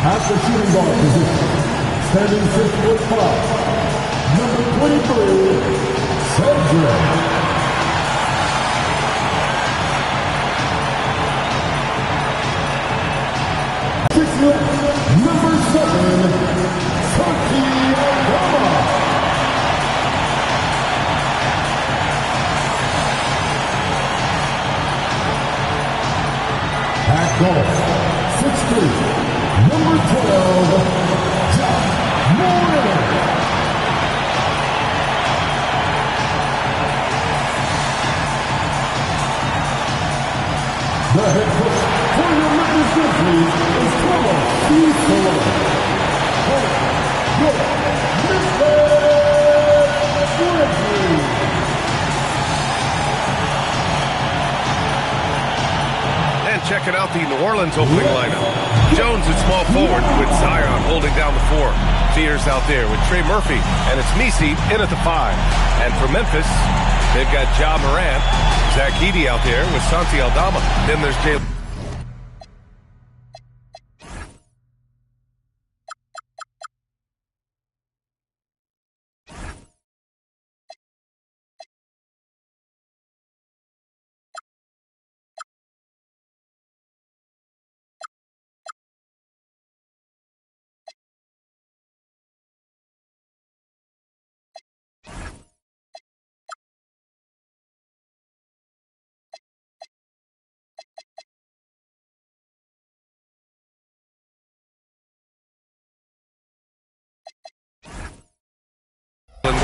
At the shooting guard position, standing 6'5", number 23, Cedric. Number 7, Saki Obama. At golf, 6'3", number 12, Jack Moore. The head coach for your Memphis Grizzlies is Carlos D'Souza. Your Memphis Grizzlies. And checking out the New Orleans opening lineup. Jones at small forward with Zion holding down the 4. Fears out there with Trey Murphy, and it's Misi in at the 5. And for Memphis, they've got Ja Morant, Zach Edey out there with Santi Aldama. Then there's Jalen.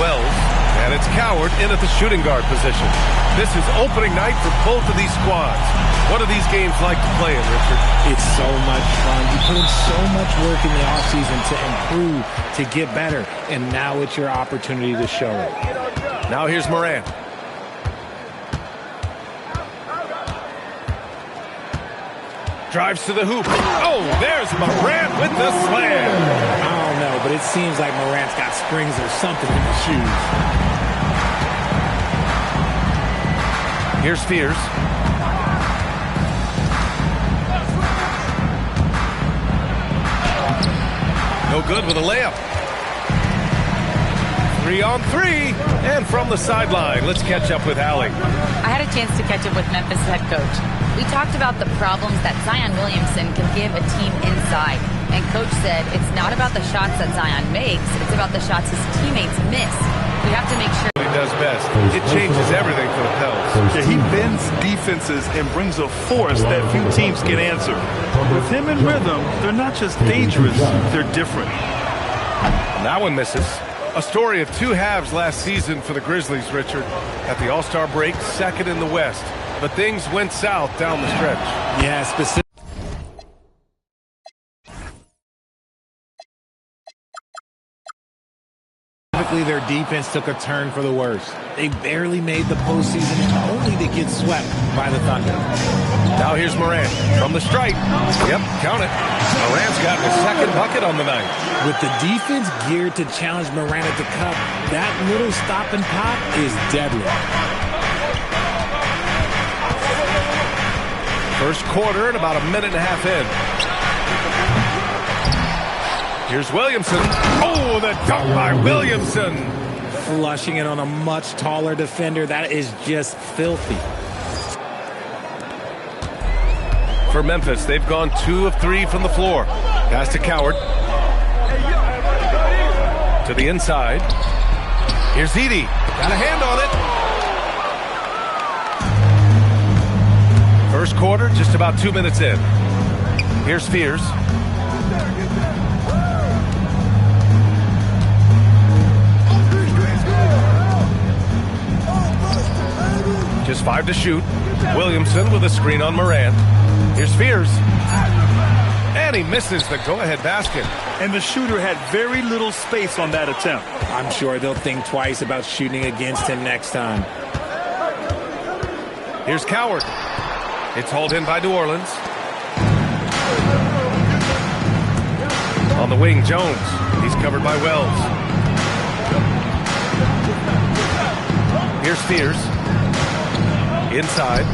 Wells, and it's Coward in at the shooting guard position. This is opening night for both of these squads. What are these games like to play in, Richard? It's so much fun. You put in so much work in the offseason to improve, to get better, and now it's your opportunity to show it. Now here's Morant. Drives to the hoop. Oh, there's Morant with the slam. I don't know, but it seems like Morant's got springs or something in his shoes. Here's Fears. No good with a layup. 3-on-3, and from the sideline, let's catch up with Allie. I had a chance to catch up with Memphis head coach. We talked about the problems that Zion Williamson can give a team inside. And coach said it's not about the shots that Zion makes, it's about the shots his teammates miss. We have to make sure He does best. It changes everything for the Pels. Yeah, he bends defenses and brings a force that few teams can answer. With him in rhythm, they're not just dangerous, they're different. That one misses. A story of two halves last season for the Grizzlies, Richard. At the All-Star break, second in the West. But things went south down the stretch. Yeah, specifically their defense took a turn for the worse. They barely made the postseason, only to get swept by the Thunder. Now here's Morant from the stripe. Yep, count it. Morant's got his second bucket on the night. With the defense geared to challenge Morant at the cup, that little stop and pop is deadly. First quarter and about a minute and a half in. Here's Williamson. Oh, the dunk by Williamson. Flushing it on a much taller defender. That is just filthy. For Memphis, they've gone 2 of 3 from the floor. Pass to Coward. To the inside. Here's Edey. Got a hand on it. First quarter, just about 2 minutes in. Here's Fears. Just 5 to shoot. Williamson with a screen on Morant. Here's Fears. And he misses the go-ahead basket. And the shooter had very little space on that attempt. I'm sure they'll think twice about shooting against him next time. Here's Coward. It's hauled in by New Orleans. On the wing, Jones. He's covered by Wells. Here's Fears. Inside.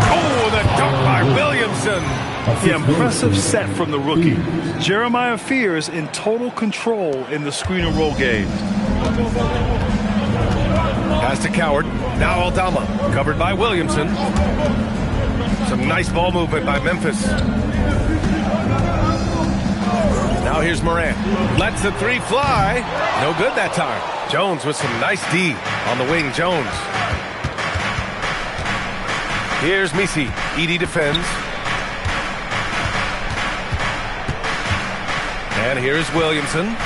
Oh, the dunk by Williamson. The impressive set from the rookie. Jeremiah Fears in total control in the screen and roll game. Pass to Coward. Now Aldama. Covered by Williamson. Some nice ball movement by Memphis. Now here's Morant. Lets the three fly. No good that time. Jones with some nice D on the wing. Jones. Here's Misi. Edie defends. And here's Williamson.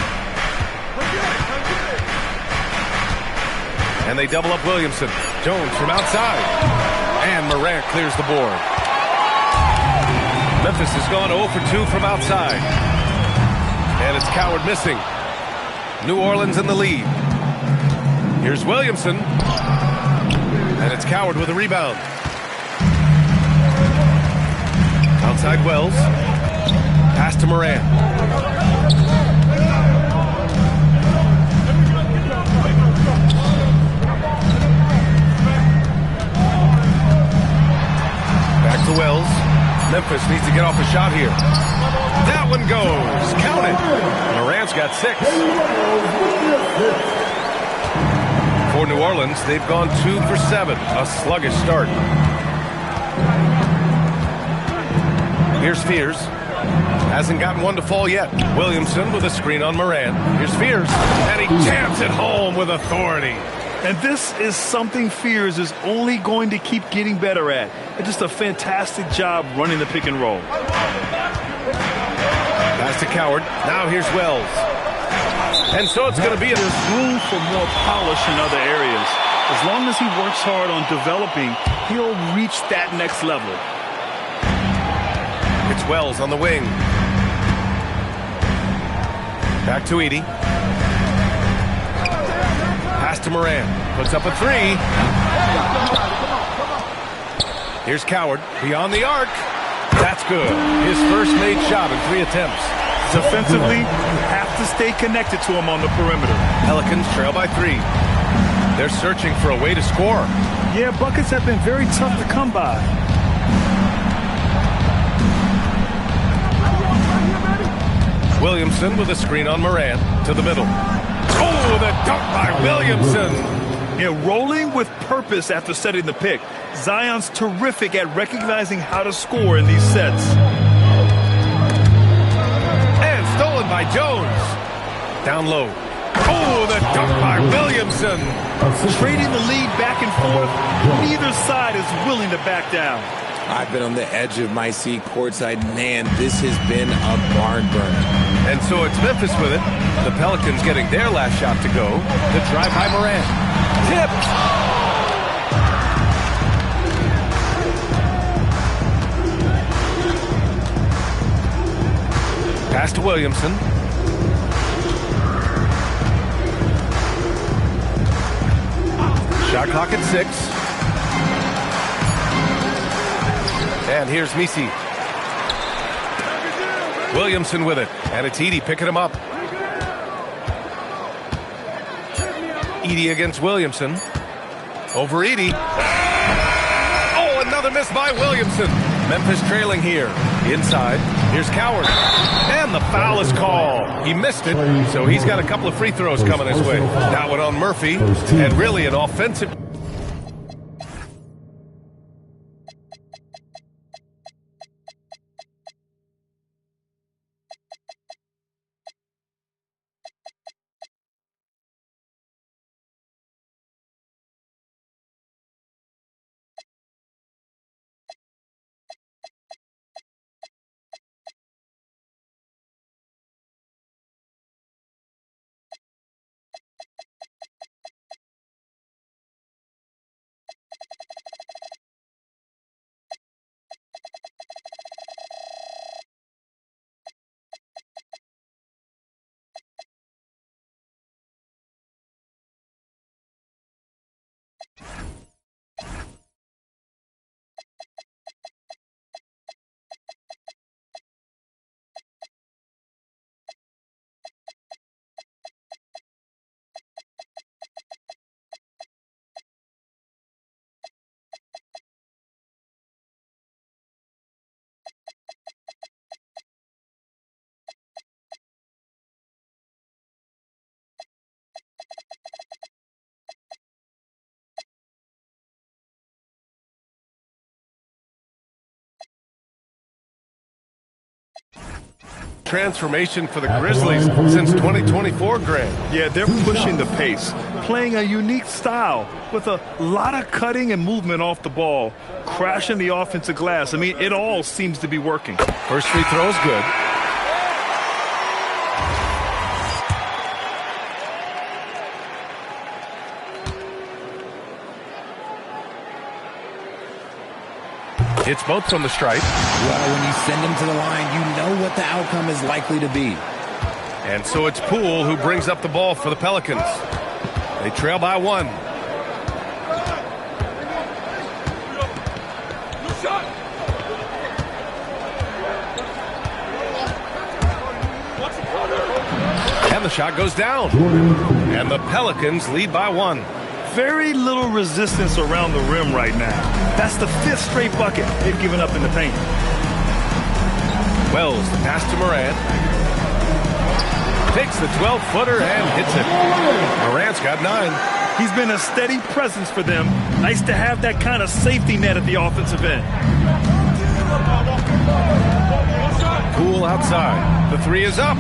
And they double up Williamson. Jones from outside. And Morant clears the board. Memphis has gone 0 for 2 from outside. And it's Coward missing. New Orleans in the lead. Here's Williamson. And it's Coward with a rebound. Outside Wells. Pass to Morant. Back to Wells. Memphis needs to get off a shot here. That one goes. Count it. Morant's got 6. For New Orleans, they've gone 2 for 7. A sluggish start. Here's Fears. Hasn't gotten one to fall yet. Williamson with a screen on Morant. Here's Fears. And he jams it home with authority. And this is something Fears is only going to keep getting better at. It's just a fantastic job running the pick and roll. Pass to Coward. Now here's Wells. And so it's going to be There's room for more polish in other areas. As long as he works hard on developing, he'll reach that next level. It's Wells on the wing. Back to Edie. Pass to Morant. Puts up a 3. Here's Coward. Beyond the arc. That's good. His first made shot in 3 attempts. Defensively, you have to stay connected to him on the perimeter. Pelicans trail by 3. They're searching for a way to score. Yeah, buckets have been very tough to come by. Williamson with a screen on Morant to the middle. Oh, the dunk by Williamson. Yeah, rolling with purpose after setting the pick. Zion's terrific at recognizing how to score in these sets. And stolen by Jones. Down low. Oh, the dunk by Williamson. Trading the lead back and forth, neither side is willing to back down. I've been on the edge of my seat courtside. Man, this has been a barn burner. And so it's Memphis with it. The Pelicans getting their last shot to go. The drive by Morant. Tipped. Pass to Williamson. Shot clock at 6. And here's Misi. Williamson with it. And it's Edie picking him up. Edie against Williamson. Over Edie. Oh, another miss by Williamson. Memphis trailing here. Inside. Here's Coward. And the foul is called. He missed it, so he's got a couple of free throws coming his way. That one on Murphy. And really an offensive... transformation for the Grizzlies since 2024, Grant. Yeah, they're pushing the pace, playing a unique style with a lot of cutting and movement off the ball, crashing the offensive glass. I mean, it all seems to be working. First free throw is good. It's both from the stripe. Well, when you send them to the line, you know what the outcome is likely to be. And so it's Poole who brings up the ball for the Pelicans. They trail by 1. And the shot goes down. And the Pelicans lead by 1. Very little resistance around the rim right now. That's the 5th straight bucket they've given up in the paint. Wells, the pass to Morant. Takes the 12-footer and hits it. Morant's got 9. He's been a steady presence for them. Nice to have that kind of safety net at the offensive end. Poole outside. The 3 is up.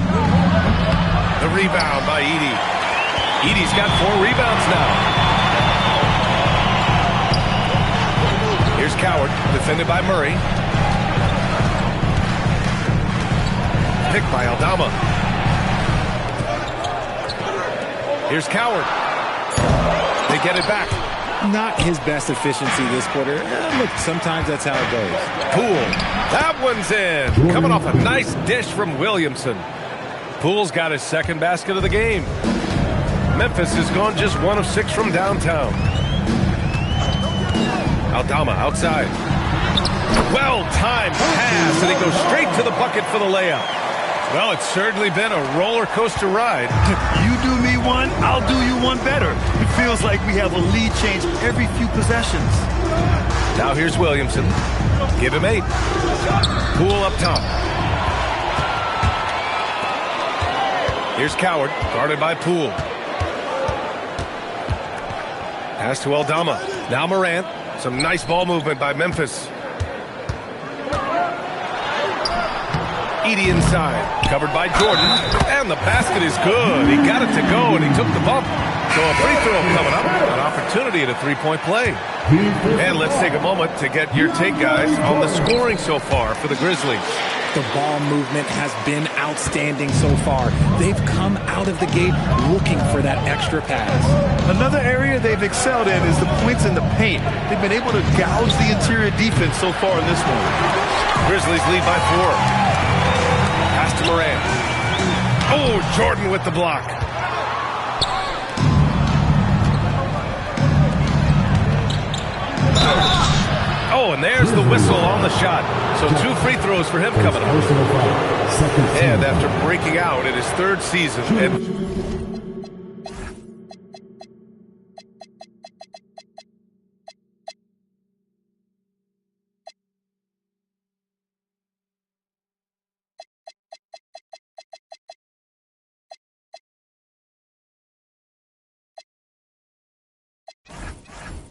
The rebound by Edey. Edey's got 4 rebounds now. Here's Coward, defended by Murray. Picked by Aldama. Here's Coward. They get it back. Not his best efficiency this quarter. Look, sometimes that's how it goes. Poole. That one's in. Coming off a nice dish from Williamson. Poole's got his 2nd basket of the game. Memphis has gone just 1 of 6 from downtown. Aldama outside. Well-timed pass, and he goes straight to the bucket for the layup. Well, it's certainly been a roller coaster ride. You do me one, I'll do you one better. It feels like we have a lead change every few possessions. Now here's Williamson. Give him 8. Poole up top. Here's Coward, guarded by Poole. Pass to Aldama. Now Morant. Some nice ball movement by Memphis. Edey inside. Covered by Jordan. And the basket is good. He got it to go, and he took the bump. So a free throw coming up. An opportunity at a 3-point play. And let's take a moment to get your take, guys, on the scoring so far for the Grizzlies. The ball movement has been outstanding so far. They've come out of the gate looking for that extra pass. Another area they've excelled in is the points in the paint. They've been able to gouge the interior defense so far in this one. Grizzlies lead by 4. Pass to Morant. Oh, Jordan with the block. Oh, and there's the whistle on the shot. So 2 free throws for him coming up. And after breaking out in his 3rd season.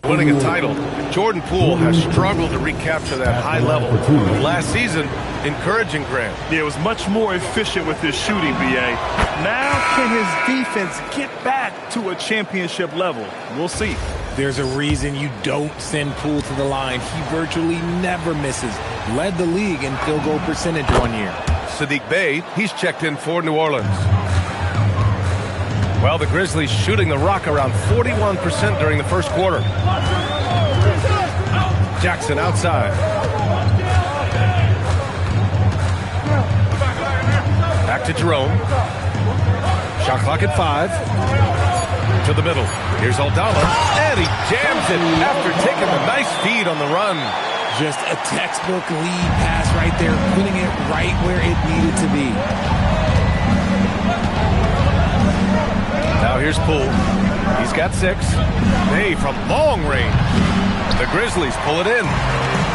Winning a title, Jordan Poole has struggled to recapture that high level. Last season, encouraging Grant. Yeah, it was much more efficient with his shooting, B.A. Now can his defense get back to a championship level? We'll see. There's a reason you don't send Poole to the line. He virtually never misses. Led the league in field goal percentage 1 year. Sadiq Bey, he's checked in for New Orleans. Well, the Grizzlies shooting the rock around 41% during the first quarter. Jackson outside. Back to Jerome. Shot clock at 5. To the middle. Here's Aldama. And he jams it after taking a nice feed on the run. Just a textbook lead pass right there, putting it right where it needed to be. Now here's Poole. He's got 6. Hey, from long range. The Grizzlies pull it in.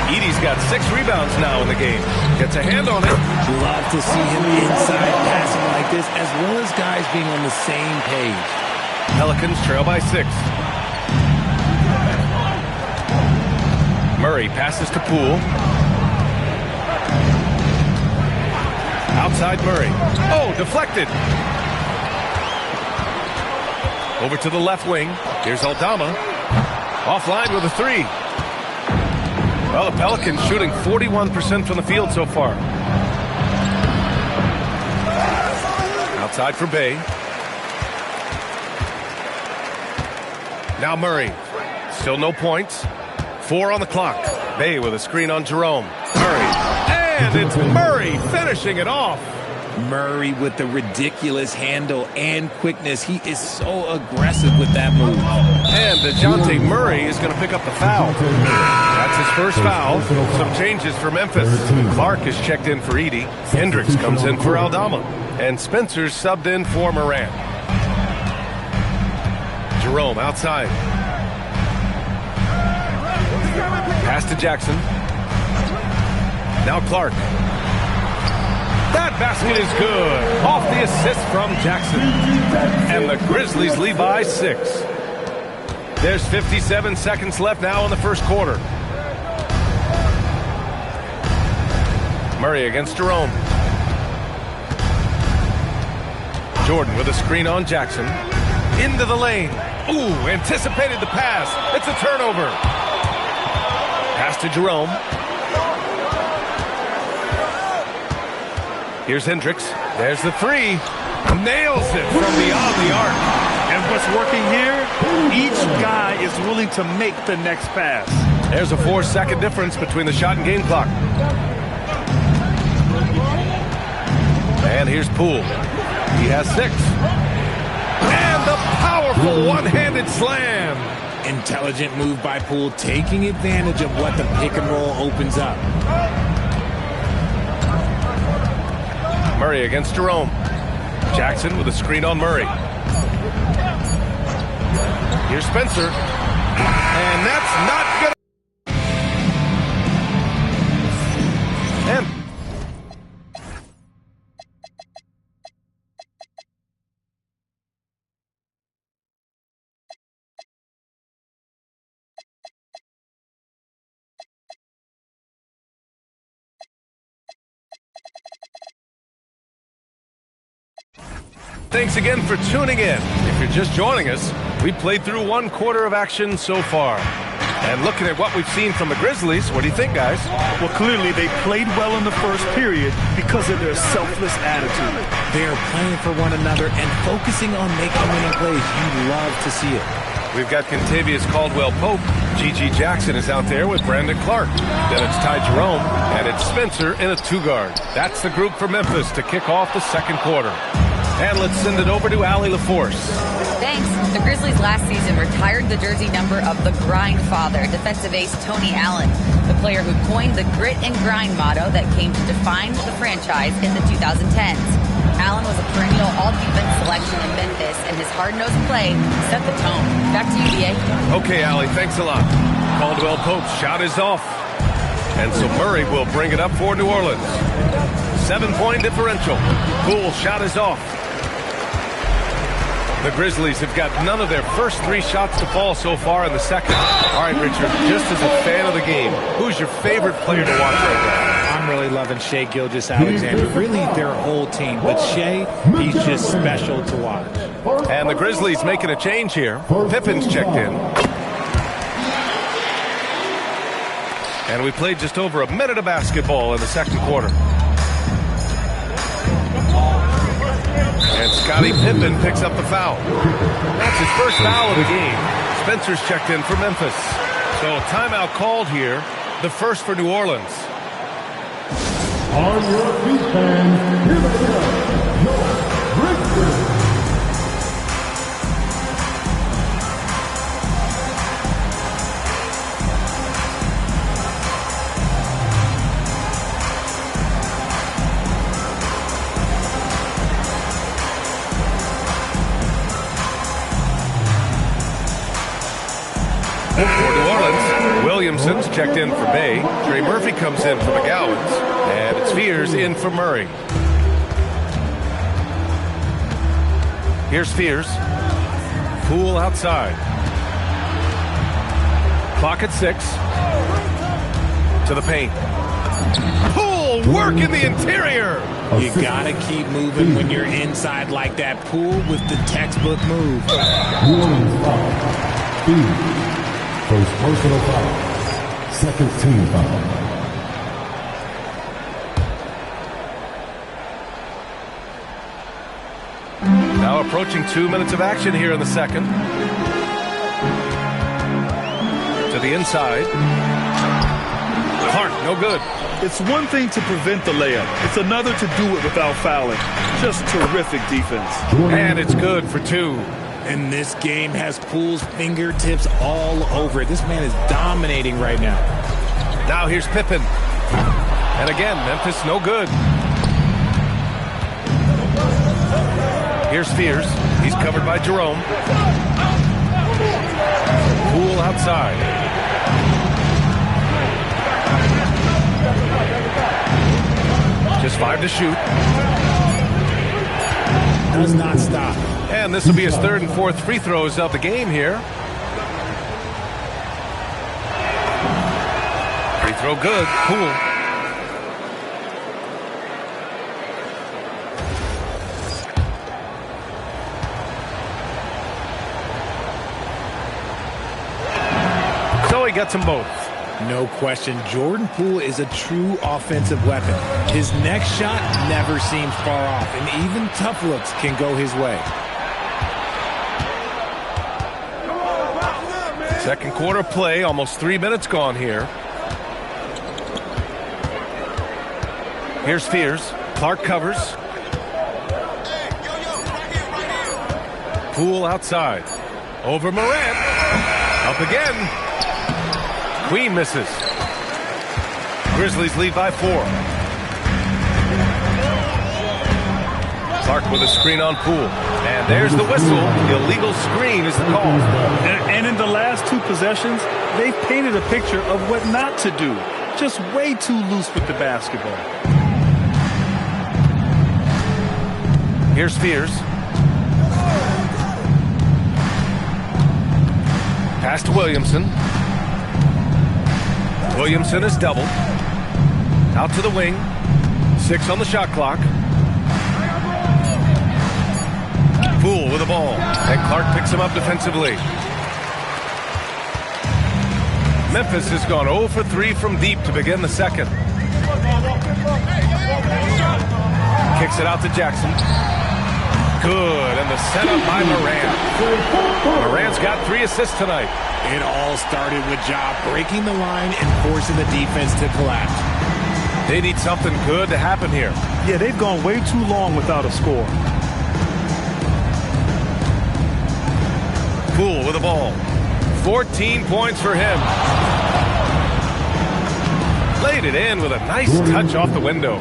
Edey's got 6 rebounds now in the game. Gets a hand on it. Love to see him inside passing like this, as well as guys being on the same page. Pelicans trail by 6. Murray passes to Poole. Outside Murray. Oh, deflected. Over to the left wing. Here's Aldama. Offline with a three. Well, the Pelicans shooting 41% from the field so far. Outside for Bay. Now Murray. Still no points. 4 on the clock. Bay with a screen on Jerome. Murray. And it's Murray finishing it off. Murray with the ridiculous handle and quickness. He is so aggressive with that move. And DeJounte Murray is going to pick up the foul. That's his first foul. Some changes for Memphis. Clark is checked in for Edey. Hendricks comes in for Aldama. And Spencer's subbed in for Morant. Jerome outside. Pass to Jackson. Now Clark. That basket is good. Off the assist from Jackson. And the Grizzlies lead by 6. There's 57 seconds left now in the first quarter. Murray against Jerome. Jordan with a screen on Jackson. Into the lane. Ooh, anticipated the pass. It's a turnover. Pass to Jerome. Here's Hendricks. There's the three. Nails it from beyond the arc. And what's working here, each guy is willing to make the next pass. There's a 4-second difference between the shot and game clock. And here's Poole. He has 6. And the powerful one-handed slam. Intelligent move by Poole, taking advantage of what the pick and roll opens up. Murray against Jerome. Jackson with a screen on Murray. Here's Spencer. And that's not good. And thanks again for tuning in. If you're just joining us, we played through 1 quarter of action so far. And looking at what we've seen from the Grizzlies, what do you think, guys? Well, clearly they played well in the first period because of their selfless attitude. They are playing for one another and focusing on making winning plays. You love to see it. We've got Contavious Caldwell-Pope. G.G. Jackson is out there with Brandon Clark. Then it's Ty Jerome, and it's Spencer in a 2-guard. That's the group for Memphis to kick off the second quarter. And let's send it over to Allie LaForce. Thanks. The Grizzlies last season retired the jersey number of the grind father, defensive ace Tony Allen, the player who coined the grit and grind motto that came to define the franchise in the 2010s. Allen was a perennial all-defense selection in Memphis, and his hard-nosed play set the tone. Back to you, B.A. Okay, Allie, thanks a lot. Caldwell-Pope's shot is off. And so Murray will bring it up for New Orleans. 7-point differential. Poole's shot is off. The Grizzlies have got none of their first 3 shots to fall so far in the second. All right, Richard, just as a fan of the game, who's your favorite player to watch right now? I'm really loving Shai Gilgeous-Alexander. Really their whole team. But Shai, he's just special to watch. And the Grizzlies making a change here. Pippen's checked in. And we played just over a minute of basketball in the second quarter. And Scottie Pippen picks up the foul. That's his first foul of the game. Spencer's checked in for Memphis. So timeout called here, the first for New Orleans. On your feet, fans, here they go, your Grizzlies. For New Orleans, Williamson's checked in for Bay. Trey Murphy comes in for McGowans. And it's Fears in for Murray. Here's Fears. Poole outside. Clock at 6. To the paint. Poole work in the interior. You got to keep moving when you're inside like that. Pool with the textbook move. New Orleans foul. B. First personal foul. Second team foul. Now approaching 2 minutes of action here in the second. To the inside. Clark, no good. It's one thing to prevent the layup. It's another to do it without fouling. Just terrific defense. And it's good for 2. And this game has Pool's fingertips all over it. This man is dominating right now. Now here's Pippen. And again, Memphis no good. Here's Fears. He's covered by Jerome. Pool outside. Just 5 to shoot. Does not stop. And this will be his 3rd and 4th free throws of the game here. Free throw good. Pool. So he gets them both. No question, Jordan Poole is a true offensive weapon. His next shot never seems far off, and even tough looks can go his way. Second quarter play, almost 3 minutes gone here. Here's Fears. Clark covers. Poole outside. Over Morant. Up again. Queen misses. Grizzlies lead by 4. Clark with a screen on Poole. And there's the whistle. Illegal screen is the call. And in the last 2 possessions, they've painted a picture of what not to do. Just way too loose with the basketball. Here's Fears. Pass to Williamson. Williamson is doubled. Out to the wing. 6 on the shot clock. Poole with the ball. And Clark picks him up defensively. Memphis has gone 0 for 3 from deep to begin the second. Kicks it out to Jackson. Good, and the setup by Morant. Morant's got 3 assists tonight. It all started with Ja breaking the line and forcing the defense to collapse. They need something good to happen here. Yeah, they've gone way too long without a score. Poole with the ball. 14 points for him. Laid it in with a nice touch off the window.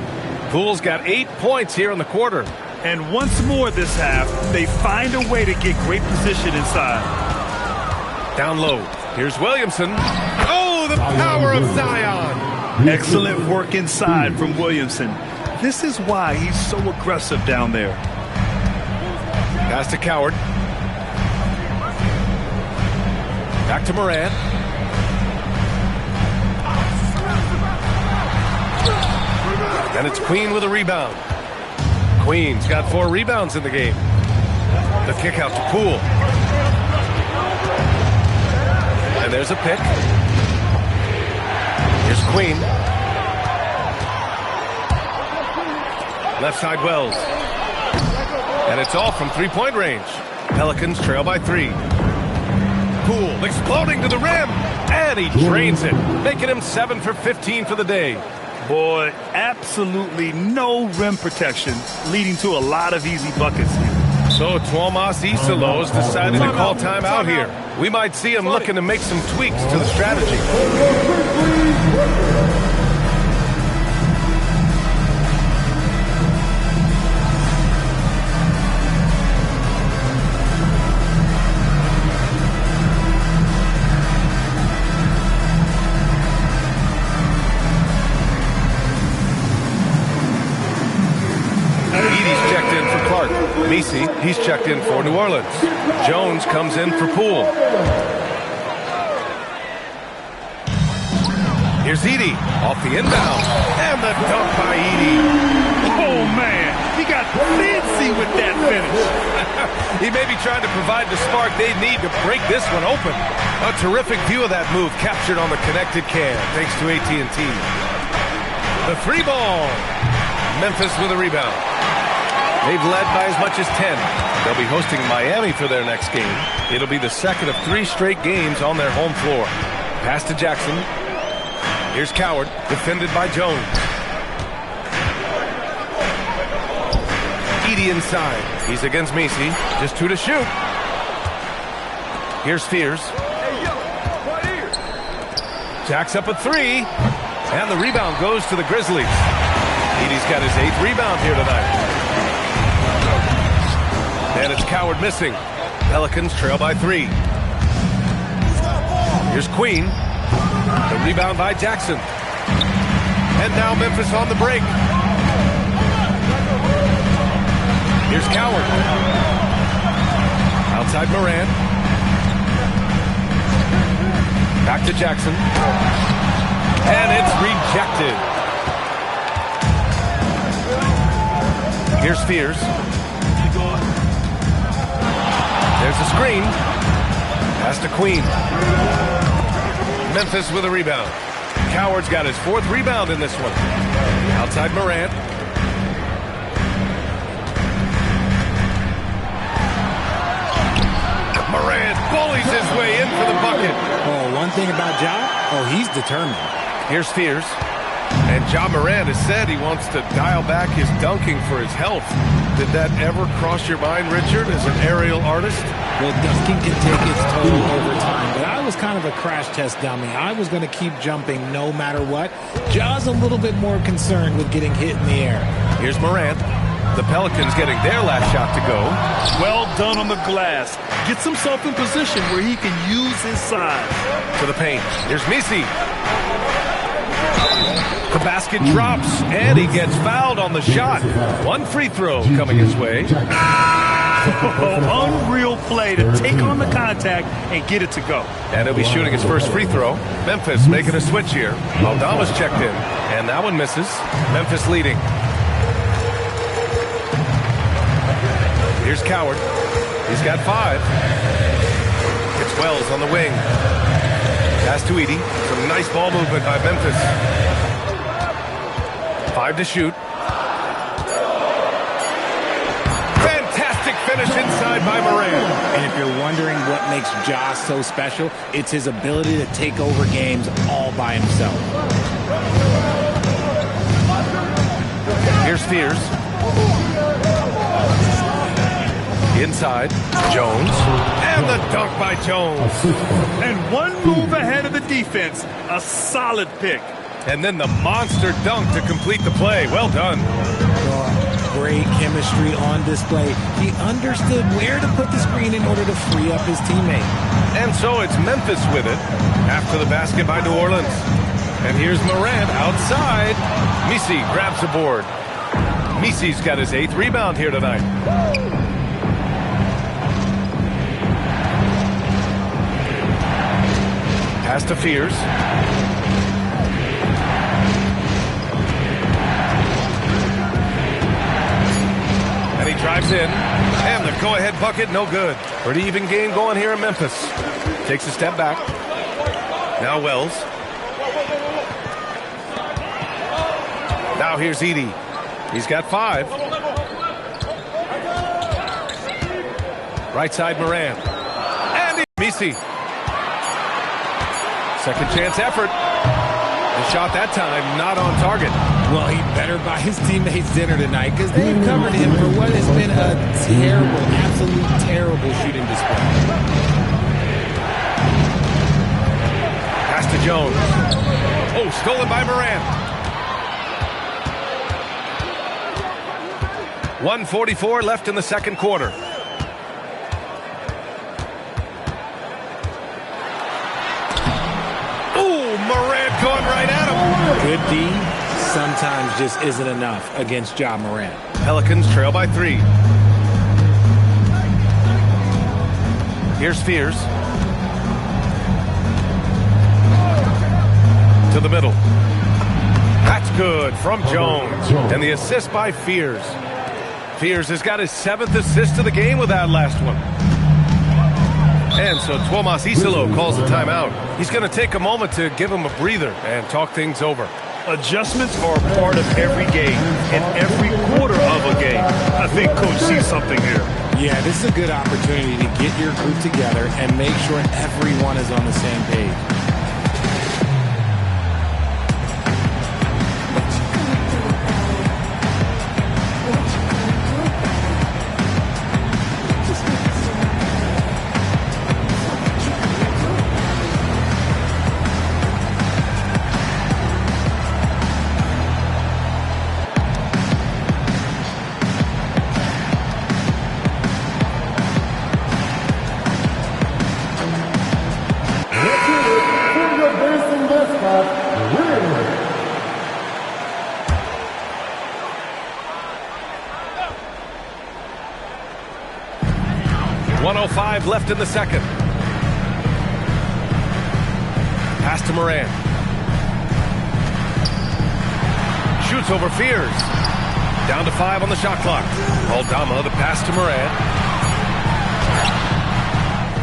Poole's got 8 points here in the quarter. And once more this half, they find a way to get great position inside. Down low. Here's Williamson. Oh, the power of Zion. Excellent work inside from Williamson. This is why he's so aggressive down there. Pass to Coward. Back to Morant. And it's Queen with a rebound. Queen's got 4 rebounds in the game. The kick out to Poole. And there's a pick. Here's Queen. Left side Wells. And it's all from 3-point range. Pelicans trail by 3. Poole exploding to the rim. And he drains it, making him 7 for 15 for the day. Boy, absolutely no rim protection, leading to a lot of easy buckets here. So Tuomas Iselo's decided to call timeout here. We might see him looking to make some tweaks to the strategy. Messi, he's checked in for New Orleans. Jones comes in for Poole. Here's Edey off the inbound. And the dunk by Edey. Oh, man. fancy with that finish. He may be trying to provide the spark they need to break this one open. A terrific view of that move captured on the connected cam, thanks to AT&T. The 3 ball. Memphis with a rebound. They've led by as much as 10. They'll be hosting Miami for their next game. It'll be the second of 3 straight games on their home floor. Pass to Jackson. Here's Coward, defended by Jones. Edey inside. He's against Misi. Just 2 to shoot. Here's Fears. Jacks up a 3. And the rebound goes to the Grizzlies. Edey's got his 8th rebound here tonight. And it's Coward missing. Pelicans trail by 3. Here's Queen. The rebound by Jackson. And now Memphis on the break. Here's Coward. Outside Morant. Back to Jackson. And it's rejected. Here's Fears. There's a screen. Pass to Queen. Memphis with a rebound. Coward's got his 4th rebound in this one. Outside Morant. Morant bullies his way in for the bucket. Oh, one thing about Ja, he's determined. Here's Fears. And Ja Morant has said he wants to dial back his dunking for his health. Did that ever cross your mind, Richard, as an aerial artist? Well, dunking can take its toll over time, but I was kind of a crash test dummy. I was going to keep jumping no matter what. Ja's a little bit more concerned with getting hit in the air. Here's Morant. The Pelicans getting their last shot to go. Well done on the glass. Gets himself in position where he can use his size. To the paint. Here's Misi. The basket drops, and he gets fouled on the shot. 1 free throw coming his way. Unreal play to take on the contact and get it to go. And he'll be shooting his first free throw. Memphis making a switch here. Aldama's checked in, and that one misses. Memphis leading. Here's Coward. He's got 5. It's Wells on the wing. Pass to Edey. Some nice ball movement by Memphis. 5 to shoot. Fantastic finish inside by Morant. And if you're wondering what makes Ja so special, it's his ability to take over games all by himself. Here's Fears. Inside, Jones. And the dunk by Jones. And 1 move ahead of the defense. A solid pick. And then the monster dunk to complete the play. Well done. Great chemistry on display. He understood where to put the screen in order to free up his teammate. And so it's Memphis with it after the basket by New Orleans. And here's Morant outside. Misi grabs the board. Misi's got his 8th rebound here tonight. Pass to Fears. And he drives in. And the go-ahead bucket, no good. Pretty even game going here in Memphis. Takes a step back. Now Wells. Now here's Edey. He's got 5. Right side Morant. And Misi. Second chance effort. The shot that time not on target. Well, he better buy his teammates dinner tonight because they've covered him for what has been a terrible, absolute terrible shooting display. Pass to Jones. Oh, stolen by Morant. 1:44 left in the second quarter. Morant going right at him. Good D sometimes just isn't enough against Ja Morant. Pelicans trail by 3. Here's Fears. To the middle. That's good from Jones. And the assist by Fears. Fears has got his 7th assist of the game with that last one. And so Tomas Isolo calls a timeout. He's going to take a moment to give him a breather and talk things over. Adjustments are a part of every game and every quarter of a game. I think Coach sees something here. Yeah, this is a good opportunity to get your group together and make sure everyone is on the same page. .105 left in the second. Pass to Moran. Shoots over Fears. Down to 5 on the shot clock. Aldama, the pass to Moran.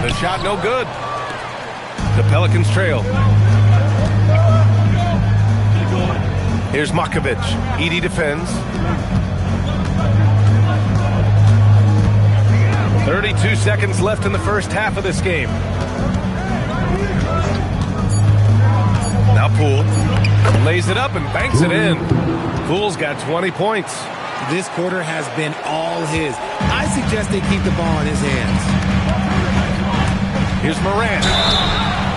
The shot no good. The Pelicans trail. Here's Makovic. Edey defends. 32 seconds left in the first half of this game. Now Poole lays it up and banks it in. Poole's got 20 points. This quarter has been all his. I suggest they keep the ball in his hands. Here's Moran.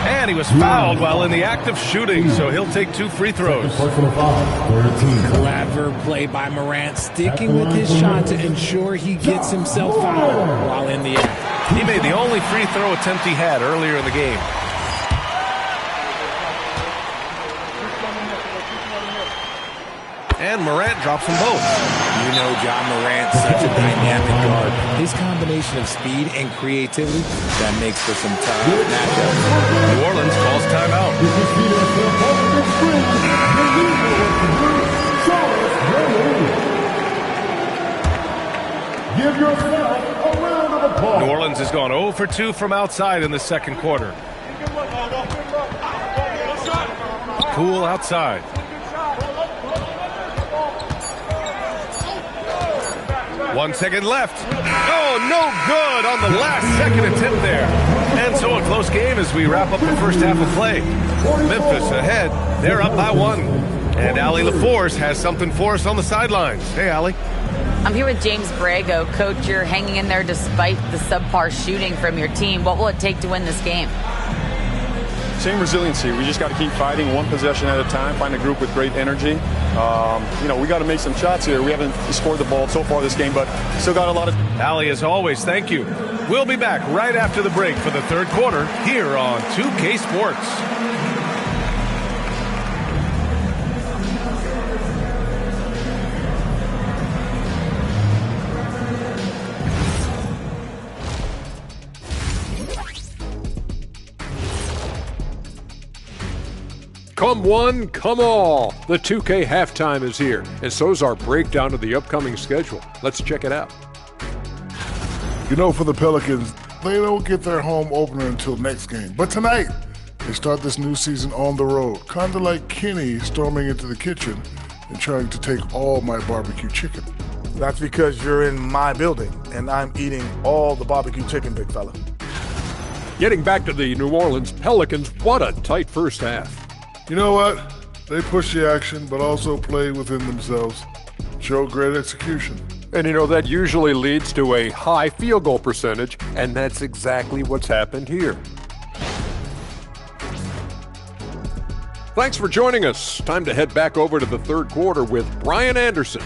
And he was fouled while in the act of shooting, so he'll take 2 free throws. Clever play by Morant, sticking with his shot to ensure he gets himself fouled while in the act. He made the only free throw attempt he had earlier in the game. And Morant drops them both. You know John Morant's such a dynamic guard. His combination of speed and creativity, that makes for some tough matchups. New Orleans calls timeout. Give yourself a round of applause. New Orleans has gone 0 for 2 from outside in the second quarter. Poole outside. One second left. Oh, no good on the last second attempt there. And so a close game as we wrap up the first half of play. Memphis ahead. They're up by 1. And Allie LaForce has something for us on the sidelines. Hey, Allie. I'm here with James Borrego. Coach, you're hanging in there despite the subpar shooting from your team. What will it take to win this game? Same resiliency. We just got to keep fighting one possession at a time, find a group with great energy. We got to make some shots here. We haven't scored the ball so far this game, but still got a lot of... Allie, as always, thank you. We'll be back right after the break for the third quarter here on 2K Sports. Come one, come all. The 2K halftime is here, and so's our breakdown of the upcoming schedule. Let's check it out. You know, for the Pelicans, they don't get their home opener until next game. But tonight, they start this new season on the road, kind of like Kenny storming into the kitchen and trying to take all my barbecue chicken. That's because you're in my building, and I'm eating all the barbecue chicken, big fella. Getting back to the New Orleans Pelicans, what a tight first half. You know what? They push the action, but also play within themselves. Show great execution. And that usually leads to a high field goal percentage, and that's exactly what's happened here. Thanks for joining us. Time to head back over to the third quarter with Brian Anderson.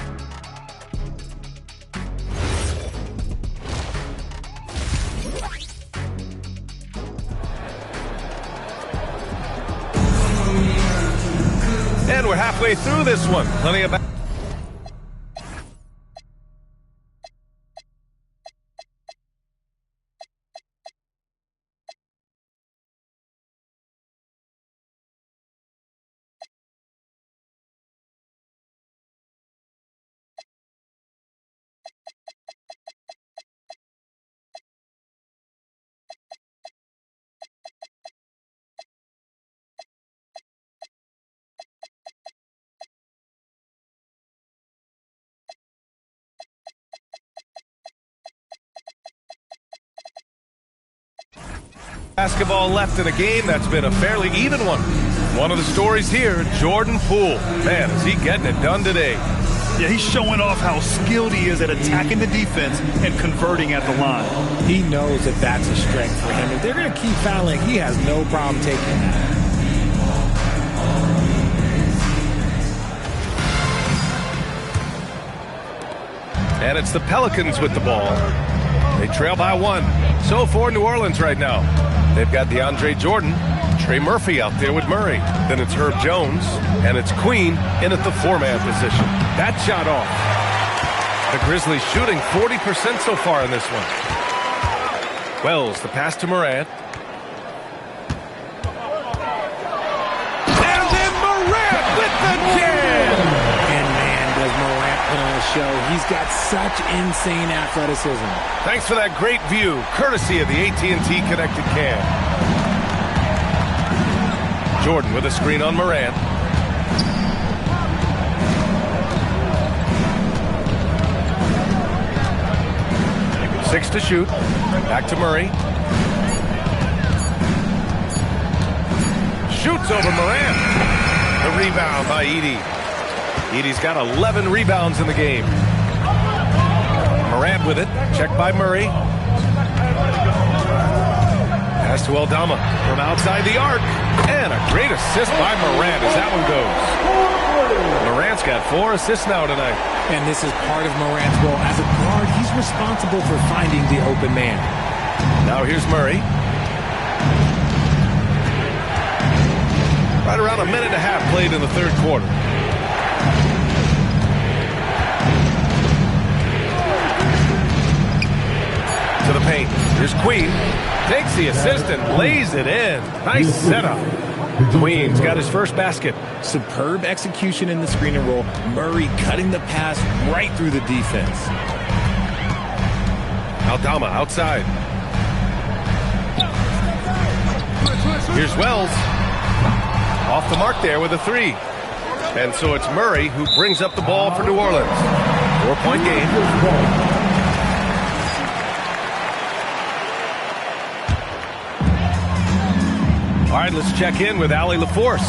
And we're halfway through this one. Plenty of basketball left in a game that's been a fairly even one. One of the stories here, Jordan Poole. Man, is he getting it done today. Yeah, he's showing off how skilled he is at attacking the defense and converting at the line. He knows that that's a strength for him. If they're going to keep fouling, he has no problem taking that. And it's the Pelicans with the ball. They trail by 1. So for New Orleans right now, they've got DeAndre Jordan, Trey Murphy out there with Murray. Then it's Herb Jones, and it's Queen in at the 4-man position. That shot off. The Grizzlies shooting 40% so far in this one. Wells, the pass to Morant. And then Morant with the jam! And man, does Morant put on a show. He's got such insane athleticism. Thanks for that great view, courtesy of the AT&T Connected Cam. Jordan with a screen on Morant. Six to shoot. Back to Murray. Shoots over Morant. The rebound by Edey. Edey's got 11 rebounds in the game. Morant with it. Checked by Murray. Pass to Aldama from outside the arc. And a great assist by Morant as that one goes. Morant's got 4 assists now tonight. And this is part of Morant's role. As a guard, he's responsible for finding the open man. Now here's Murray. Right around a minute and a half played in the third quarter. To the paint. Here's Queen. Takes the assist and lays it in. Nice setup. Queen's got his first basket. Superb execution in the screen and roll. Murray cutting the pass right through the defense. Aldama outside. Here's Wells. Off the mark there with a 3. And so it's Murray who brings up the ball for New Orleans. 4-point game. All right, let's check in with Allie LaForce.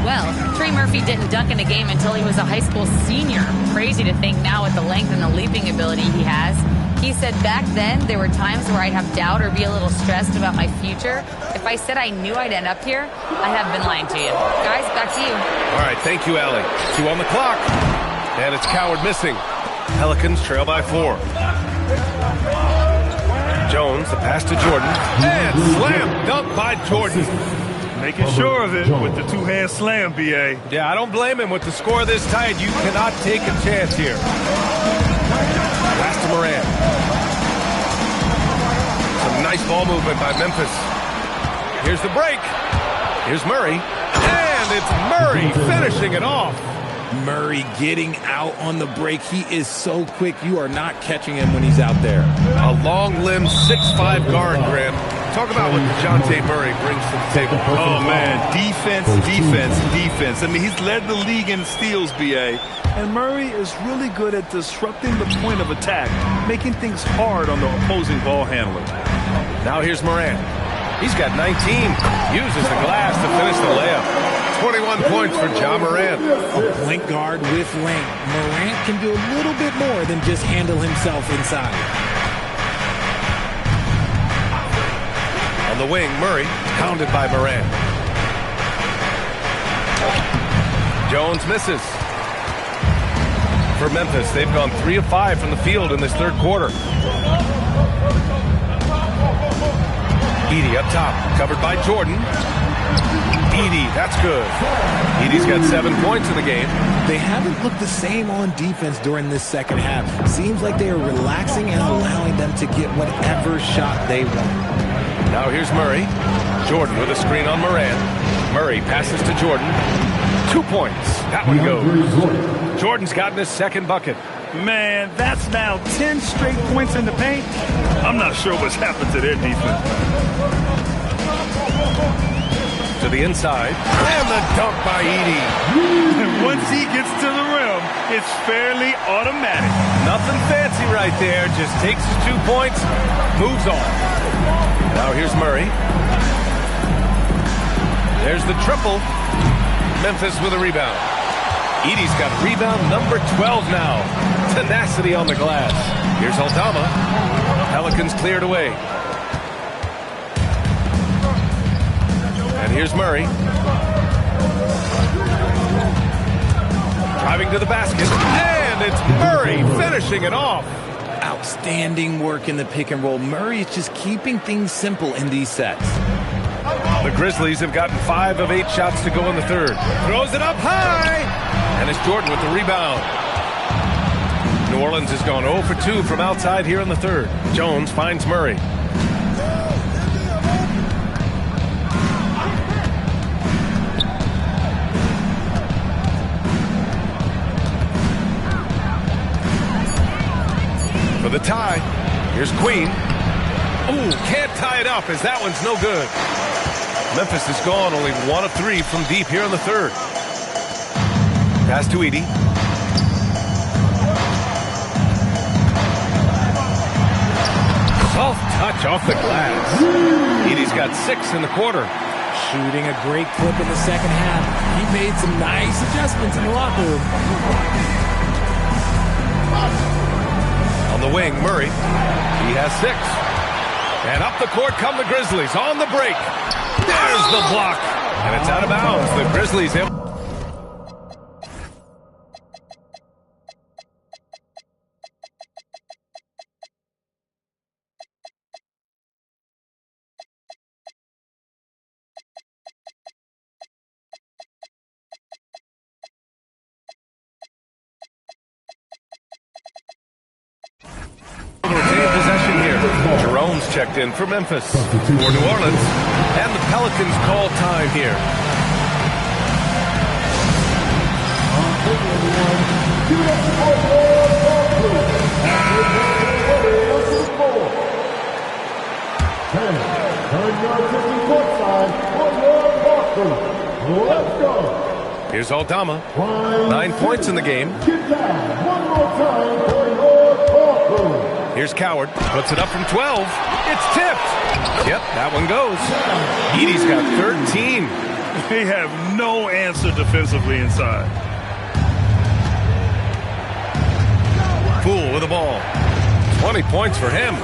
Well, Trey Murphy didn't dunk in a game until he was a high school senior. Crazy to think now with the length and the leaping ability he has. He said back then there were times where I'd have doubt or be a little stressed about my future. If I said I knew I'd end up here, I have been lying to you. Guys, back to you. All right, thank you, Allie. 2 on the clock. And it's Coward missing. Pelicans trail by 4. Jones, the pass to Jordan. And slam dunk by Jordan. Making sure of it with the 2-hand slam, B.A. Yeah, I don't blame him. With the score this tight, you cannot take a chance here. Pass to Morant. Some nice ball movement by Memphis. Here's the break. Here's Murray. And it's Murray finishing it off. Murray getting out on the break. He is so quick. You are not catching him when he's out there. A long-limbed 6'5" guard, Graham. Talk about what DeJounte Murray brings to the table. Oh, man. Defense, defense, defense. I mean, he's led the league in steals, B.A. And Murray is really good at disrupting the point of attack, making things hard on the opposing ball handler. Now here's Morant. He's got 19. Uses the glass to finish the layup. 21 points for Ja Morant. A point guard with length. Morant can do a little bit more than just handle himself inside. On the wing, Murray, pounded by Morant. Jones misses. For Memphis, they've gone 3 of 5 from the field in this third quarter. Edey up top, covered by Jordan. Edey, that's good. Edey's got 7 points in the game. They haven't looked the same on defense during this second half. Seems like they are relaxing and allowing them to get whatever shot they want. Now here's Murray. Jordan with a screen on Morant. Murray passes to Jordan. 2 points. That one goes. Jordan's gotten his second bucket. Man, that's now 10 straight points in the paint. I'm not sure what's happened to their defense. To the inside. And the dunk by Edey. Once he gets to the rim, it's fairly automatic. Nothing fancy right there. Just takes his 2 points, moves on. Now here's Murray. There's the triple. Memphis with a rebound. Edey's got rebound number 12 now. Tenacity on the glass. Here's Aldama. Pelicans cleared away. And here's Murray. Driving to the basket. And it's Murray finishing it off. Outstanding work in the pick and roll. Murray is just keeping things simple in these sets. The Grizzlies have gotten 5 of 8 shots to go in the third. Throws it up high. And it's Jordan with the rebound. New Orleans has gone 0 for 2 from outside here in the third. Jones finds Murray. For the tie, here's Queen. Ooh, can't tie it up as that one's no good. Memphis has gone only 1 of 3 from deep here in the third. Pass to Edey. Soft touch off the glass. Edey's got 6 in the quarter. Shooting a great clip in the second half. He made some nice adjustments in the locker room. On the wing, Murray. He has 6. And up the court come the Grizzlies on the break. There's the block. And it's out of bounds. The Grizzlies have... Jerome's checked in for Memphis. For New Orleans. And the Pelicans call time here. Here's Aldama. 9 points in the game. Here's Coward. Puts it up from 12. It's tipped. Yep, that one goes. Edey's got 13. They have no answer defensively inside. Poole with the ball. 20 points for him.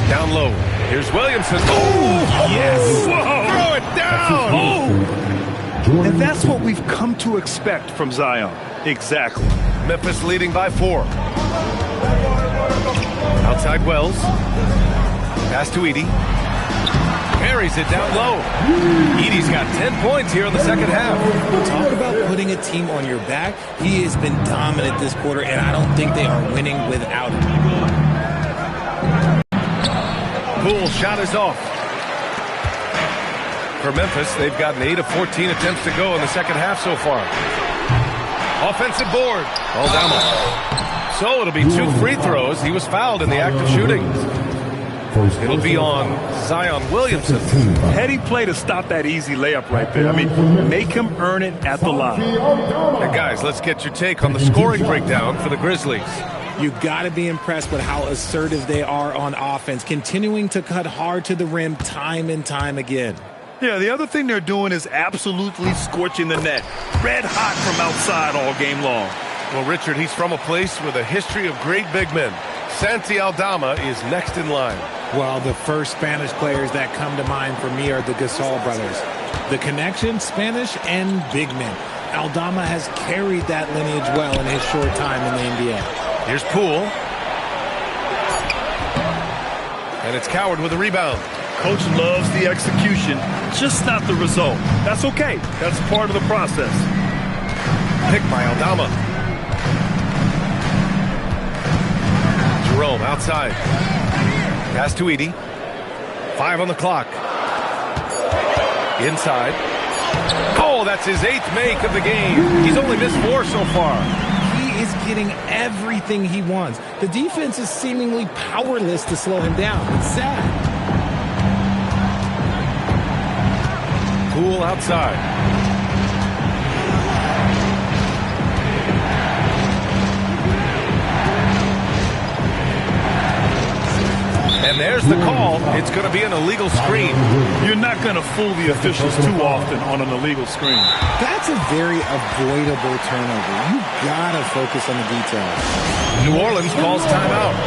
Down low. Here's Williamson. Oh, yes. Whoa. Throw it down. Oh. And that's what we've come to expect from Zion. Exactly. Memphis leading by 4. Outside Wells. Pass to Edey. Carries it down low. Edey's got 10 points here in the second half. Talk about putting a team on your back. He has been dominant this quarter, and I don't think they are winning without him. Poole's shot is off. For Memphis, they've gotten 8 of 14 attempts to go in the second half so far. Offensive board. Aldama. So it'll be 2 free throws. He was fouled in the act of shooting. It'll be on Zion Williamson. Heady play to stop that easy layup right there. I mean, make him earn it at the line. And guys, let's get your take on the scoring breakdown for the Grizzlies. You've got to be impressed with how assertive they are on offense, continuing to cut hard to the rim time and time again. Yeah, the other thing they're doing is absolutely scorching the net. Red hot from outside all game long. Well, Richard, he's from a place with a history of great big men. Santi Aldama is next in line. Well, the first Spanish players that come to mind for me are the Gasol brothers. The connection, Spanish and big men. Aldama has carried that lineage well in his short time in the NBA. Here's Poole. And it's Coward with a rebound. Coach loves the execution, just not the result. That's okay. That's part of the process. Picked by Aldama. Jerome outside. Pass to Edey. 5 on the clock. Inside. Oh, that's his 8th make of the game. He's only missed 4 so far. He is getting everything he wants. The defense is seemingly powerless to slow him down. It's sad. Poole outside. And there's Here's the call. It's going to be an illegal screen. You're not going to fool the officials too often on an illegal screen. That's a very avoidable turnover. You gotta focus on the details. New Orleans calls timeout.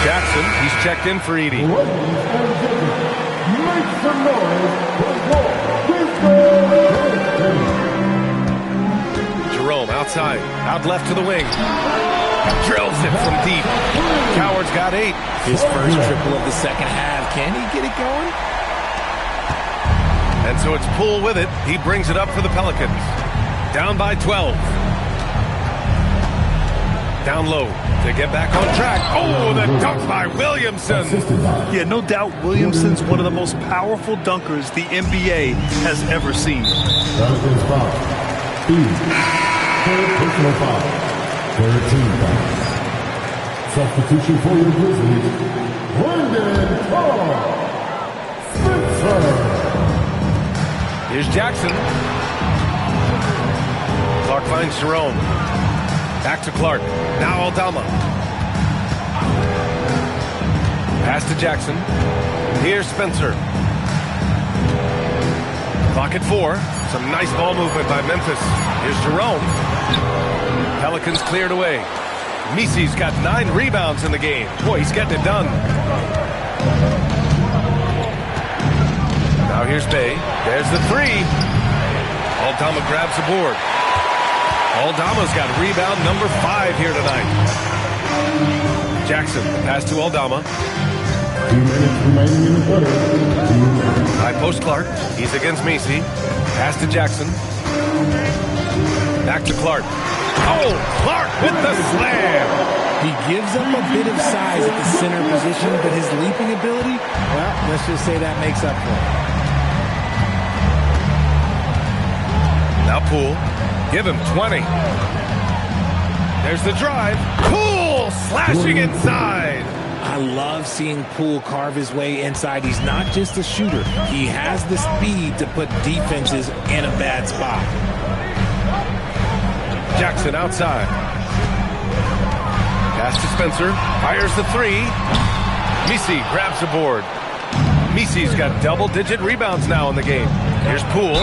Jackson, he's checked in for Edie. Jerome outside, out left to the wing. Drills it from deep. Coward's got 8. His first triple of the second half. Can he get it going? And so it's Poole with it. He brings it up for the Pelicans. Down by 12. Down low to get back on track. Oh, the dunk by Williamson. Yeah, no doubt Williamson's one of the most powerful dunkers the NBA has ever seen. Pelicans foul. Third personal foul. Third team foul. Substitution for the Grizzlies. Brendan Spencer. Here's Jackson. Clark finds Jerome. Back to Clark. Now Aldama. Pass to Jackson. Here's Spencer. Clock at 4. Some nice ball movement by Memphis. Here's Jerome. Pelicans cleared away. Misi's got 9 rebounds in the game. Boy, he's getting it done. Now here's Bay. There's the 3. Aldama grabs the board. Aldama's got rebound number 5 here tonight. Jackson, pass to Aldama. 2 minutes remaining in the quarter. High post Clark. He's against Misi. Pass to Jackson. Back to Clark. Oh, Clark with the slam. He gives up a bit of size at the center position, but his leaping ability, well, let's just say that makes up for it. Now Poole. Give him 20. There's the drive. Poole slashing inside. I love seeing Poole carve his way inside. He's not just a shooter. He has the speed to put defenses in a bad spot. Jackson outside. Pass to Spencer. Fires the 3. Misi grabs the board. Misi's got double-digit rebounds now in the game. Here's Poole.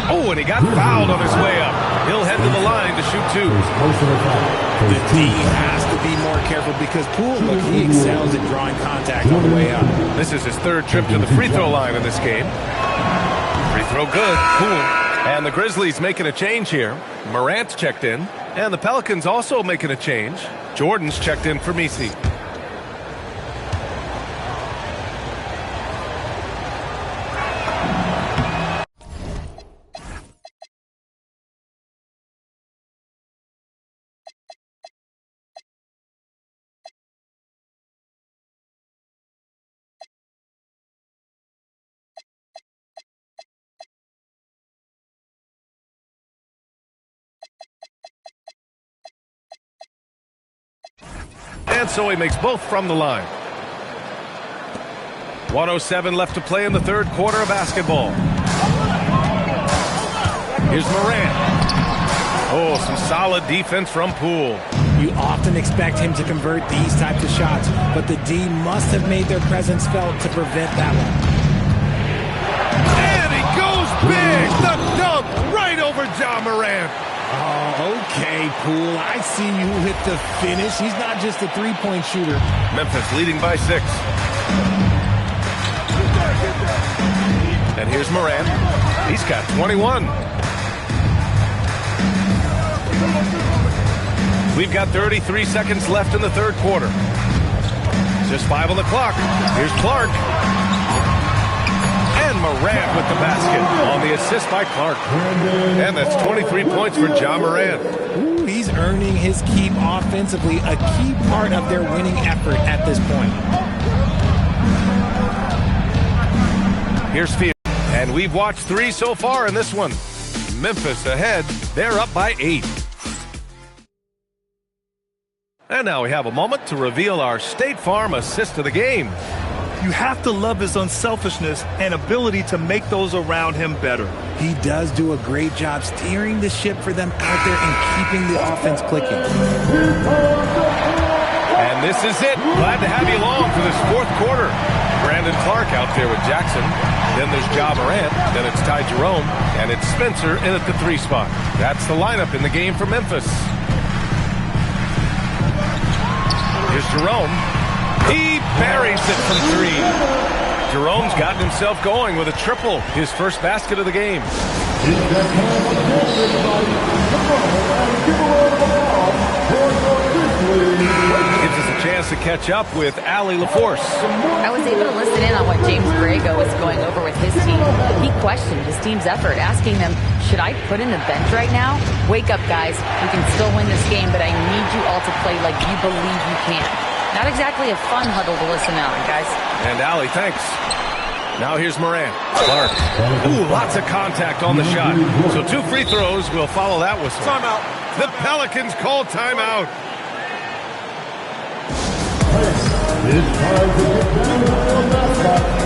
Oh, and he got fouled on his way up. He'll head to the line to shoot 2. The D has to be more careful because Poole, look, he excels at drawing contact on the way up. This is his 3rd trip to the free throw line in this game. Free throw good. Poole. And the Grizzlies making a change here. Morant's checked in. And the Pelicans also making a change. Jordan's checked in for Misi. And so he makes both from the line. 1:07 left to play in the 3rd quarter of basketball. Here's Morant. Oh, some solid defense from Poole. You often expect him to convert these types of shots, but the D must have made their presence felt to prevent that one. And he goes big! The dunk right over Ja Morant. Oh, okay, Poole. I see you hit the finish. He's not just a three-point shooter. Memphis leading by 6. And here's Morant. He's got 21. We've got 33 seconds left in the 3rd quarter. Just 5 on the clock. Here's Clark. And Morant with the basket on the assist by Clark. And that's 23 points for Ja Morant. Ooh, he's earning his keep offensively, a key part of their winning effort at this point. Here's Field. And we've watched 3 so far in this one. Memphis ahead. They're up by 8. And now we have a moment to reveal our State Farm assist of the game. You have to love his unselfishness and ability to make those around him better. He does do a great job steering the ship for them out there and keeping the offense clicking. And this is it. Glad to have you along for this fourth quarter. Brandon Clark out there with Jackson. Then there's Ja Morant. Then it's Ty Jerome. And it's Spencer in at the 3 spot. That's the lineup in the game for Memphis. Here's Jerome. He buries it from 3. Jerome's gotten himself going with a triple. His first basket of the game. Gives us a chance to catch up with Allie LaForce. I was able to listen in on what James Borrego was going over with his team. He questioned his team's effort, asking them, should I put in the bench right now? Wake up, guys. We can still win this game, but I need you all to play like you believe you can. Not exactly a fun huddle to listen on, guys. And Allie, thanks. Now here's Morant. Clark. Ooh, lots of contact on the shot. So 2 free throws will follow that whistle. Timeout. The Pelicans call timeout. It's time to get down to the mascot.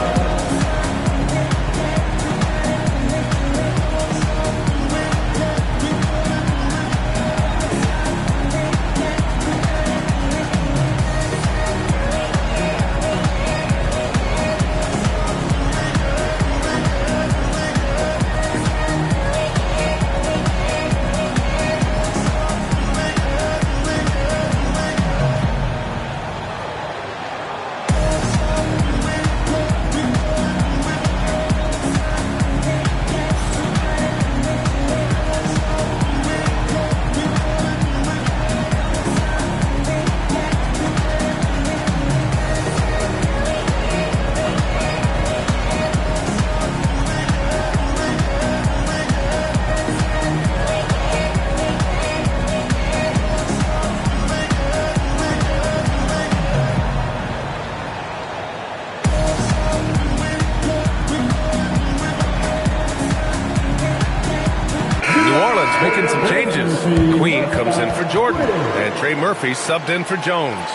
Making some changes. Queen comes in for Jordan, and Trey Murphy subbed in for Jones.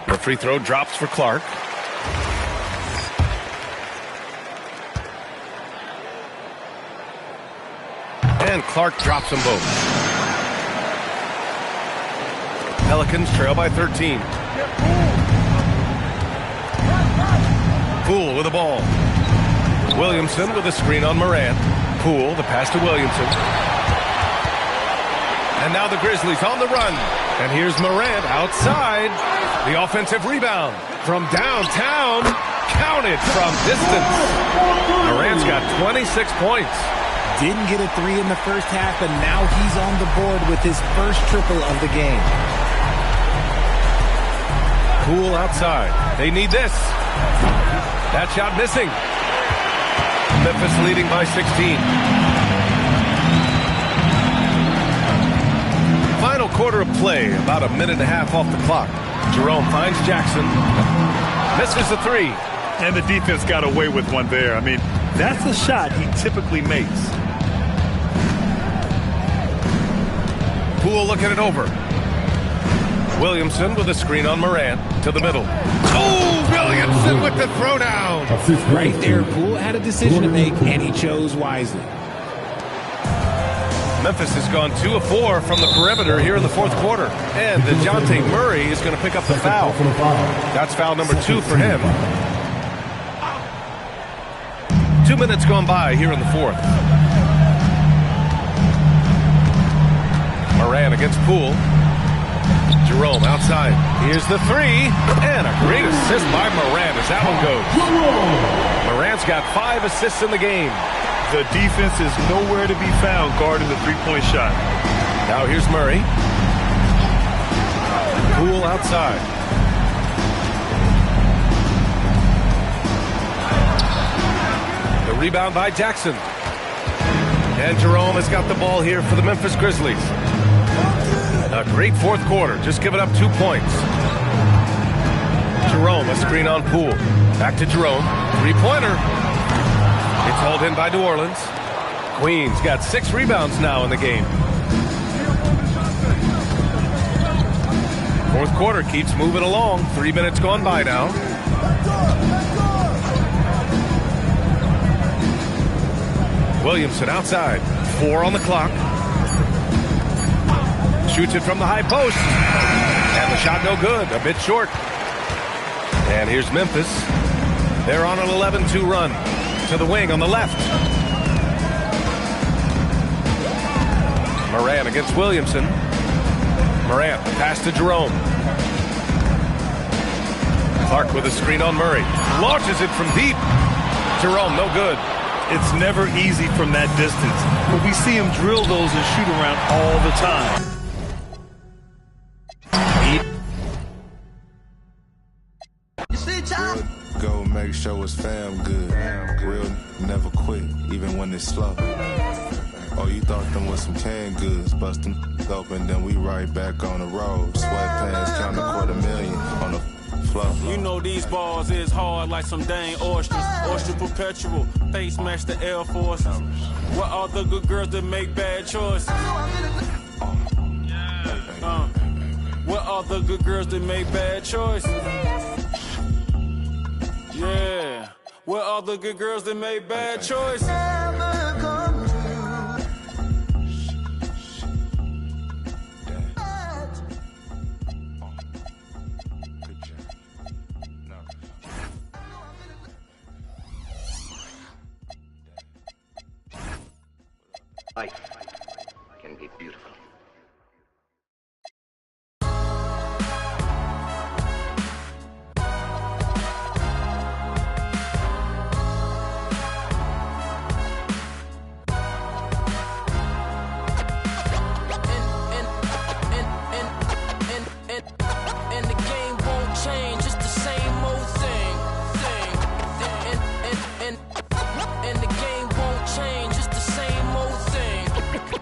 The free throw drops for Clark. And Clark drops them both. Pelicans trail by 13. Poole with the ball. Williamson with a screen on Morant. Poole, the pass to Williamson. And now the Grizzlies on the run. And here's Morant outside. The offensive rebound from downtown. Counted from distance. Morant's got 26 points. Didn't get a 3 in the first half, and now he's on the board with his first triple of the game. Poole outside. They need this. That shot missing. Memphis leading by 16. Final quarter of play, about a minute and a half off the clock. Jerome finds Jackson. Misses the 3. And the defense got away with one there. I mean, that's a shot he typically makes. Poole looking it over. Williamson with a screen on Morant to the middle. Oh, Williamson with the throwdown. Right there, Poole had a decision to make, and he chose wisely. Memphis has gone 2 of 4 from the perimeter here in the fourth quarter. And DeJounte Murray is going to pick up the foul. That's foul number 2 for him. 2 minutes gone by here in the fourth. Morant against Poole. Jerome outside. Here's the 3. And a great assist by Morant as that one goes. Morant's got 5 assists in the game. The defense is nowhere to be found guarding the three-point shot. Now here's Murray. Poole outside. The rebound by Jackson. And Jerome has got the ball here for the Memphis Grizzlies. A great fourth quarter, just giving up 2 points. Jerome, a screen on Poole. Back to Jerome, 3-pointer. It's hauled in by New Orleans. Queens got 6 rebounds now in the game. Fourth quarter keeps moving along. 3 minutes gone by now. Williamson outside. 4 on the clock. Shoots it from the high post. And the shot no good. A bit short. And here's Memphis. They're on an 11-2 run. To the wing on the left. Moran against Williamson. Morant, pass to Jerome. Clark with a screen on Murray. Launches it from deep. Jerome, no good. It's never easy from that distance, but we see him drill those and shoot around all the time. Go make sure it's fam good. Real never quit, even when it's slow. Oh, you thought them was some canned goods, bust them open, then we right back on the road. Sweatpants, count $250,000 on the floor. You know these balls is hard like some dang oysters. Oyster perpetual, face match the Air Force. What are the good girls that make bad choices? What are the good girls that make bad choices? Yeah. What are the good girls that make bad choices? Life can be beautiful. And the game won't change, it's the same old thing. And the game won't change, it's the same old thing.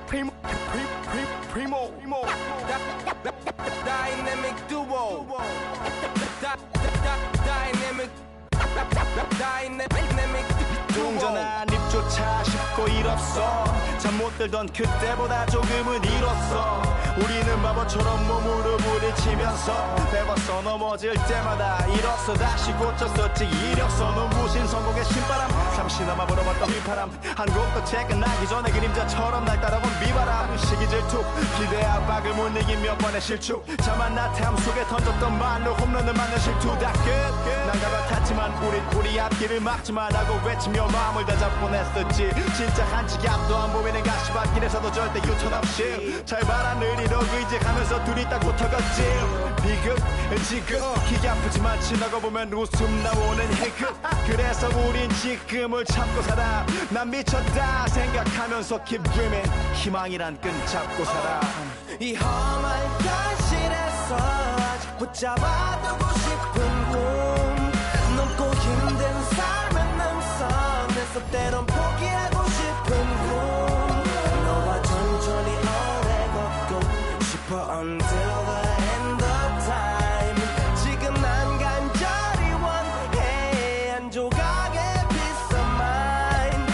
Primo. Dynamic duo. Dynamic 동전한 입조차 쉽고 일 없어 잠 못 들던 그때보다 조금은 일었어 우리는 바보처럼 몸으로 부딪히면서 배웠어 넘어질 때마다 일었어 다시 고쳤었지 이력서 눈부신 성공의 신바람 잠시나마 불어봤던 휘파람 한 곡도 채 끝나기 전에 그림자처럼 날 따라온 비바람 시기 질투 기대 압박을 못 이긴 몇 번의 실축 자만 나태함 속에 던졌던 말로 홈런을 맞는 실투 다 끝 난가 같았지만 우리 앞길을 막지만 하고 외치며 마음을 다잡곤 했었지 진짜 한치 앞도 안 보이는 가시밭길에서도 절대 유턴 없이 잘 봐라 느리로 의지하면서 둘이 딱 붙어갔지 비극 지극 기가 아프지만 지나고 보면 웃음 나오는 희극 그래서 우린 지금을 참고 살아 난 미쳤다 생각하면서 keep dreaming 희망이란 끈 잡고 살아 이 험한 현실에서 아직 붙잡아두고 싶은 꿈 넘고 힘든 삶의 능선에서 때론 포기하고 싶은 꿈 너와 천천히 오래 걷고 싶어 until the end of time 지금 난 간절히 원해 한 조각의 peace of mind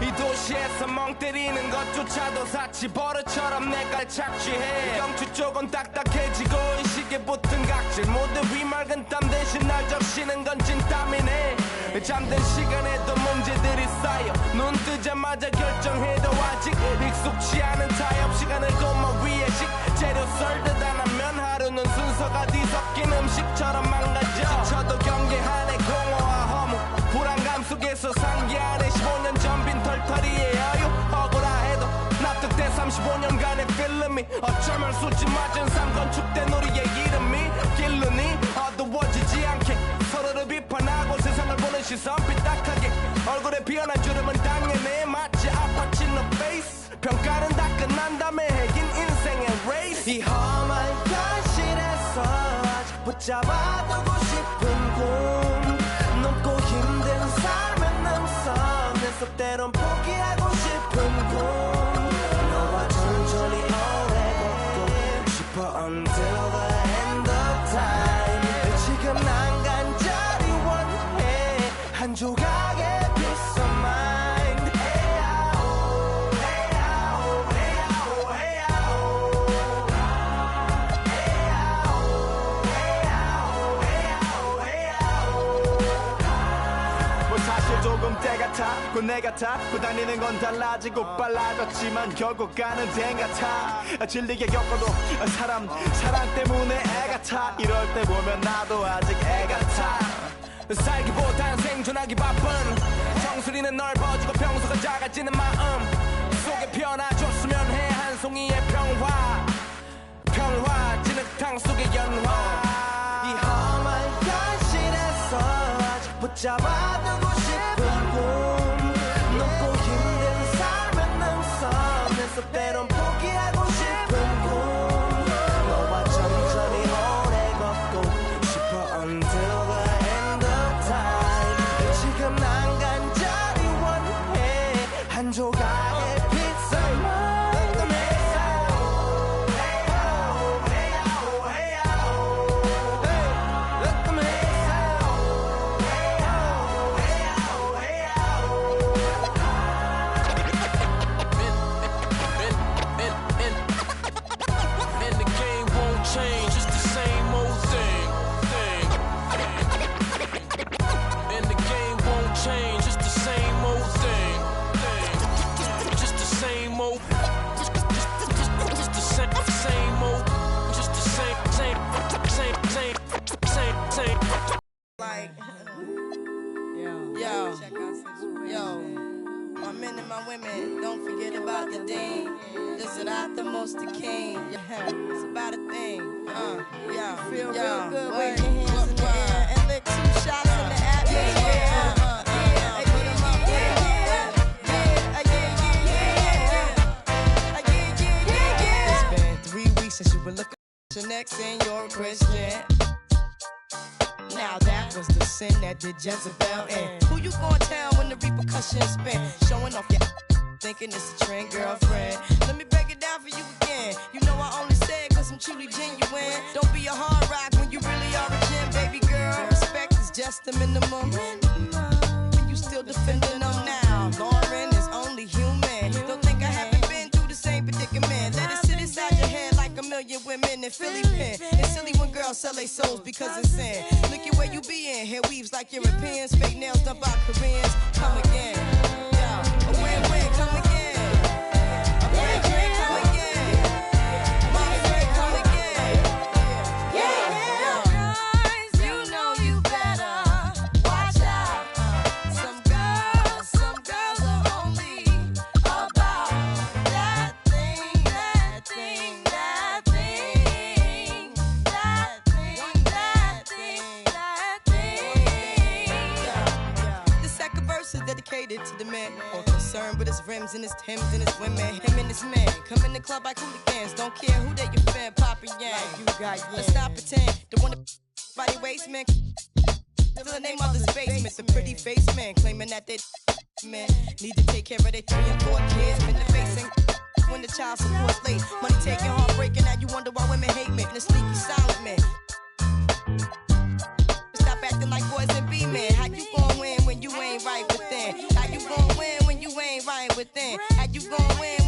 이 도시에서 멍 때리는 것조차도 사치 버릇처럼 내가 착취해 경추 쪽은 딱딱해지고 의식에 붙은 각질 모두 위맑은 땀 대신 날 적시는 건 진땀이네 잠든 시간에도 문제들이 쌓여 눈 뜨자마자 결정해도 아직 익숙치 않은 타협 시간을 도마 위에 식재료 썰듯 안 하면 하루는 순서가 뒤섞인 음식처럼 망가져 지쳐도 경계하네 공허와 허무 불안감 속에서 상기하네 15년 전 빈 털터리의 여유 억울해도 납득돼 35년간의 필름이 어쩌면 수치 맞은 삶 건축된 우리의 이름이 길르니 어두워지지 않게 서로를 비판하고 세상을 보는 시선 삐딱하게 얼굴에 피어난 주름은 당연해 마치 아파친 너 페이스 평가는 다 끝난 다음에 해긴 인생의 레이스 이 험한 현실에서 아직 붙잡아두고 싶은 꿈 넘고 힘든 삶의 능선에서 때론 포기하고 싶은 꿈 너와 천천히 오래 걷고 싶어 until the end of time 지금 난 한 조각의 peace of mind. 조금 때 같아 내 같아 다니는 건 달라지고 빨라졌지만 결국 가는 데 같아 질리게 겪어도 사랑 때문에 애 같아 이럴 때 보면 나도 아직 애 같아 살기보단 생존하기 바쁜 정수리는 넓어지고 평소가 작아지는 마음 속에 피어나줬으면 해 한 송이의 평화 진흙탕 속의 연화 이 험한 현실에서 아직 붙잡아두고 싶은 꿈 높고 힘든 삶의 능선에서 때론 포기하고 싶은 꿈 너와 천천히 오래 걷고 싶어 until the end of time 지금 난 간절히 원해 한 조각의 pizza my men and my women, don't forget about the dean. This is not the most the king. It's about a thing. Feel real good. Wave your hands in the air and lick 2 shots in the atmosphere. It's been 3 weeks since you were looking at your next and you're a Christian. Now that was the sin that did Jezebel in. Who you gonna tell when the repercussions spin? Showing off your thinking it's a trend, girlfriend. Let me break it down for you again. You know I only say it cause I'm truly genuine. Don't be a hard rock when you really are a gem, baby girl. Respect is just the minimum. And you still defending them now. Lauren is only human. Don't think I haven't been through the same predicament. Let it sit inside your head like a million women in Philly pen. It's silly when girls sell their souls because it's sin. Look at where you be in. Hair weaves like Europeans. Fake nails done by Koreans. Come again. Yeah. A win-win. Come again. A win-win. Come again. My friend, come again. Yeah. Guys, you know you better watch out. Some girls are only about that thing. This second verse is dedicated to the man more concerned with his rims and his Timbs and his women. Him and his man come in the club like hooligans. Don't care who they your fan, Papa Yang. Let's stop pretend. The one that body waste man. Still in their mother's basement. The pretty face man claiming that they man need to take care of their 3 and 4 kids. Been the facing when the child support's late. Money taking, heartbreaking. Now you wonder why women hate me. The sneaky silent man. Stop acting like boys and be men. How you gon' win when you ain't right within? How you gon' win when you ain't right within? How you gon' win